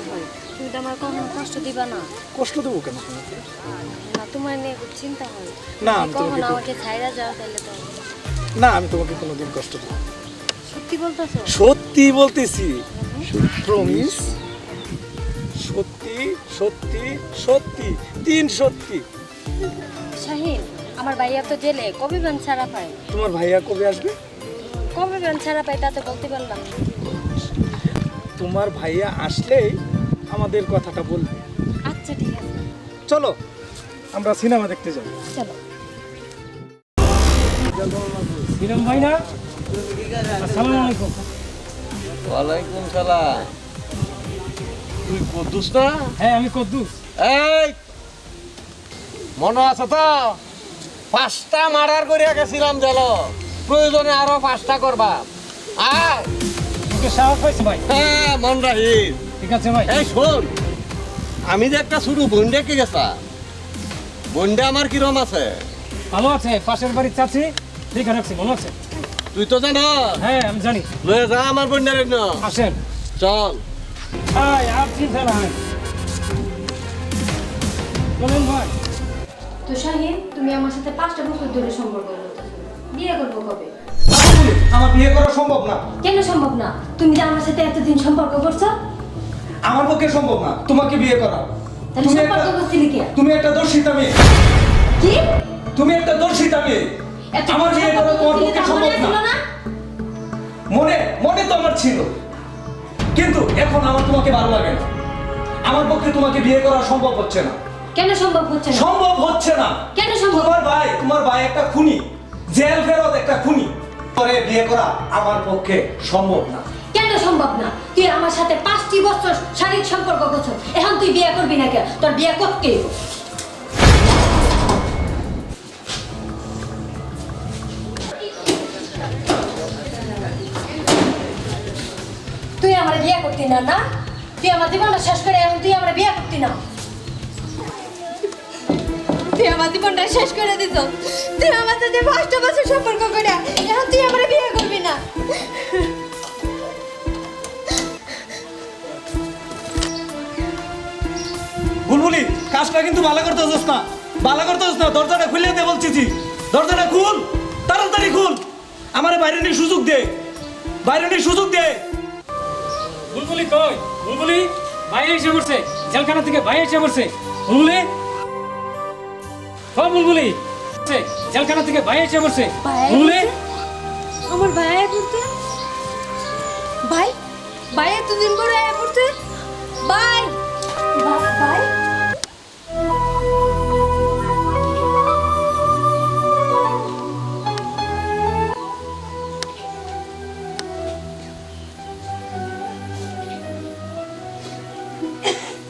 হয় হয়, তুমি তো আমার কখনো কষ্ট দিবা না। কষ্ট দেবো কেন তোমাকে? না, তোমার নিয়ে খুব চিন্তা হয়। না, তুমি আমি তোমাকে কখনো তো- আমাকে ছাইড়া যাও তাহলে তো। না, আমি তোমাকে কোনোদিন কষ্ট দেবো না। সত্যি বলতেছো? সত্যি বলতেছি, প্রমিস। সত্যি সত্যি সত্যি, তিন সত্যি। শাহিন, আমার ভাইয়া তো জেলে, কবে ব্যান ছাড়া পায়? তোমার ভাইয়া কবে আসবে? কবে ব্যান ছাড়া পায় তা তো বলতে পারলাম না। তোমার ভাইয়া আসলেই আমাদের কথাটা বলবে। আচ্ছা ঠিক আছে, চলো আমরা সিনেমা দেখতে যাই। চলো। হিরম ভাই না? আসসালামু আলাইকুম। ওয়ালাইকুম সালাম। তুই কদ্দুস না? হ্যাঁ আমি কদ্দুস। এই মনে আছে তো 5টা মার্ডার করিয়া গেছিলাম জেল, প্রয়োজনে আরো 5টা করবা। আয় তোকে সাহস পাইছি ভাই। হ্যাঁ মন রাখিস। ঠিক আছে ভাই। এই শোন, আমি যে একটা শুরু বন্ডে কে গেছা, বন্ডে আমার কিরম আছে? ভালো আছে, পাশের বাড়ির চাচি দেখে রাখছি, মনে আছে? তুই তো জানো। হ্যাঁ আমি জানি। লয়ে যা আমার বন্ডের আসেন। চল। হাই আর চিন্তা নাই। বলেন ভাই। তো শাহিন, তুমি আমার সাথে 5টা বছর ধরে সম্পর্ক করতেছো, বিয়ে করবো কবে? আমার বিয়ে করা সম্ভব না। কেন সম্ভব না? তুমি যে আমার সাথে এতদিন সম্পর্ক করছো। আমার পক্ষে সম্ভব না তোমাকে বিয়ে করা। তাহলে সম্পর্ক করছিলি কি? তুমি একটা দর্শিতা মেয়ে। কি? তুমি একটা দর্শিতা মেয়ে। আমার বিয়ে করা তোমার পক্ষে সম্ভব না। মনে মনে তো আমার ছিল, কিন্তু এখন আমার তোমাকে ভালো লাগে না। আমার পক্ষে তোমাকে বিয়ে করা সম্ভব হচ্ছে না। কেন সম্ভব হচ্ছে না? সম্ভব হচ্ছে না। কেন সম্ভব? তোমার ভাই একটা খুনি, জেল ফেরত একটা খুনি। পরে বিয়ে করা আমার পক্ষে সম্ভব না। কেন সম্ভব না? তুই আমার সাথে 5টি বছর শারীরিক সম্পর্ক করছো, এখন তুই বিয়ে করবি না কেন? তোর বিয়ে করতে হইব। তুই আমার বিয়ে করতি না, না? তুই আমার জীবনটা শেষ করে এখন তুই আমার বিয়ে করতি না। তুই আমার জীবনটা শেষ করে দিছ। তুই আমার সাথে 5টা বছর সম্পর্ক করে এখন তুই আমার বিয়ে করবি না। বুলবুলি, কাজটা কিন্তু ভালো করতে হচ্ছে না। ভালো করতে হচ্ছে না। দরজাটা খুলে দে বলছি। দরজাটা খুল, তাড়াতাড়ি খুল। আমারে বাইরে নিয়ে সুযোগ দে, বাইরে নিয়ে সুযোগ দে। বুলবুলি কই? বুলবুলি ভাই এসে পড়ছে, জেলখানা থেকে ভাই এসে পড়ছে। বুলবুলি, ও বুলবুলি, জেলখানা থেকে ভাই এসে পড়ছে। ভাই বুলবুলি, আমার ভাই আয়া পড়তে। ভাই ভাই এতদিন পরে আয়া পড়তে। ভাই ভাই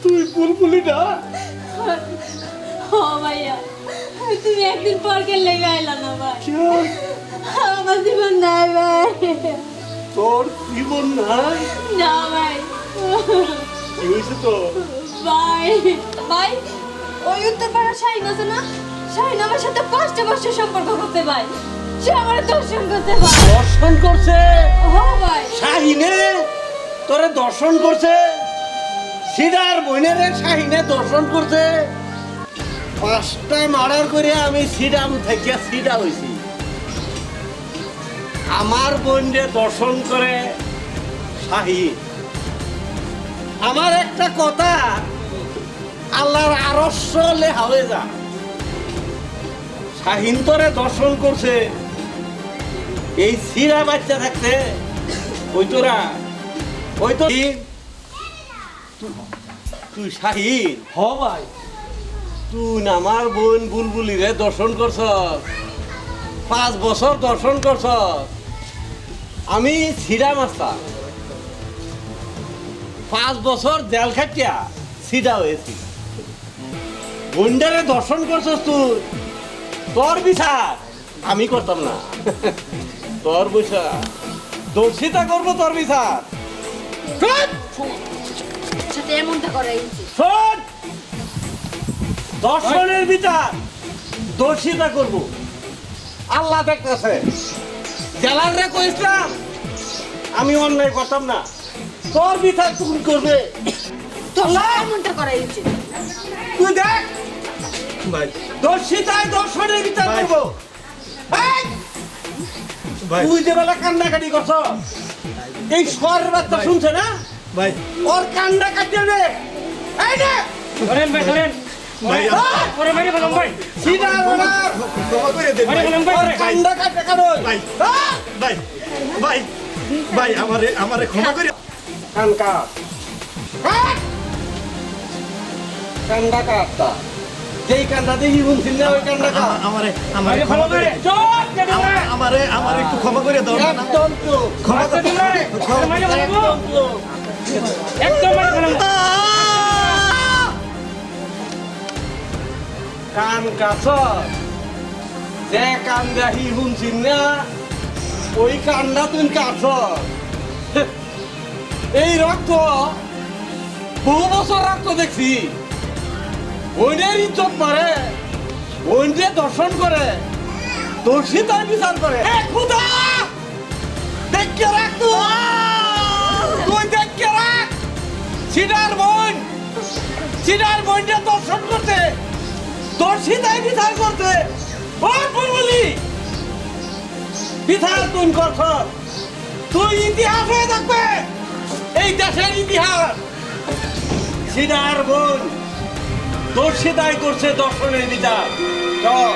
তুই বুলবুলি না? ও ভাইয়া, তুমি একদিন পর গেলে লেগে আইলা না ভাই। আমার জীবন নাই ভাই। তোর জীবন নাই? না ভাই। কি হয়েছে তো? ভাই ভাই, ওই উত্তরপাড়া শাহিন আছে না? শাহিন আমার সাথে 5টা বছর সম্পর্ক করতে ভাই। সে আমার দর্শন করতে ভাই। দর্শন করছে? ও ভাই, শাহিনে তোরে দর্শন করছে? সিডার বইনেরে শাহিনে দর্শন করছে? 5টা মার্ডার করে আমি সিডাম থেকে সিডা হইছি। আমার বোনরে দর্শন করে শাহিন। আমার একটা কথা আল্লাহর আরশ লেখা হয়ে যা। শাহিন তোরে দর্শন করছে এই সিরা বাচ্চা থাকতে। ওই তোরা ওই তো তুই শাহিন? হ ভাই। তুই আমার বোন বুলবুলিরে দর্শন করছ, 5 বছর দর্শন করছ। আমি সিডা মাস্টার, 5 বছর জেল খাটিয়া সিডা হয়েছি। বোনডারে দর্শন করছস তুই, তোর বিচার আমি করতাম না। তোর বিচার দর্শিতা করবো, তোর বিচার। সাথে এমনটা করাই উচিত। শোন, দর্শনের বিচার দর্শিতা করব। আল্লাহ দেখতেছে। জেলারে কইছিলাম আমি অন্যায় করতাম না, তোর বিচার তুমি করবে। তোমরা এমনটা করাই উচিত। তুই দেখ ভাই দর্শিতায় দর্শনের বিচার ভাই। করবো এই, ভাই তুই যে বেলা কান্নাকাটি করছ এই স্বর বার্তা শুনছে না ভাই ওর কান্না কাটিয়ে দে এই নে ধরেন ভাই ধরেন ভাই পরে মারি বললাম ভাই সিধা ওনার ক্ষমা করে দেন মারি ভাই বললাম ভাই ওর কান্না কাটে কারণ ভাই ভাই ভাই ভাই আমারে ক্ষমা করে কানকা কান্না কাটতা যেই কান্না দেখি শুনছিল না ওই কান্না কাট আমারে মারি ক্ষমা করে চুপ কেটে না আমারে একটু ক্ষমা করে দাও না একদম তো ক্ষমা করে তোমরা মারি বললাম একদম তো একদম মারি বললাম কান কাছ যে কান দেখি শুনছিল না ওই কান্না তুই কাছ এই রক্ত বহু বছর রক্ত দেখছি ওইনের ইজ্জত মারে ওইনে দর্শন করে দর্শী তার বিচার করে এ খুদা দেখকে রাখ তুই দেখকে রাখ সিডার বোনটা দর্শন করতে দর্শী তাই বিচার করতে ও বলি বিচার তুই করছ তুই ইতিহাস হয়ে থাকবে এই দেশের ইতিহাস সিডার বোন দর্শিতাই করছে দর্শনের বিচার চল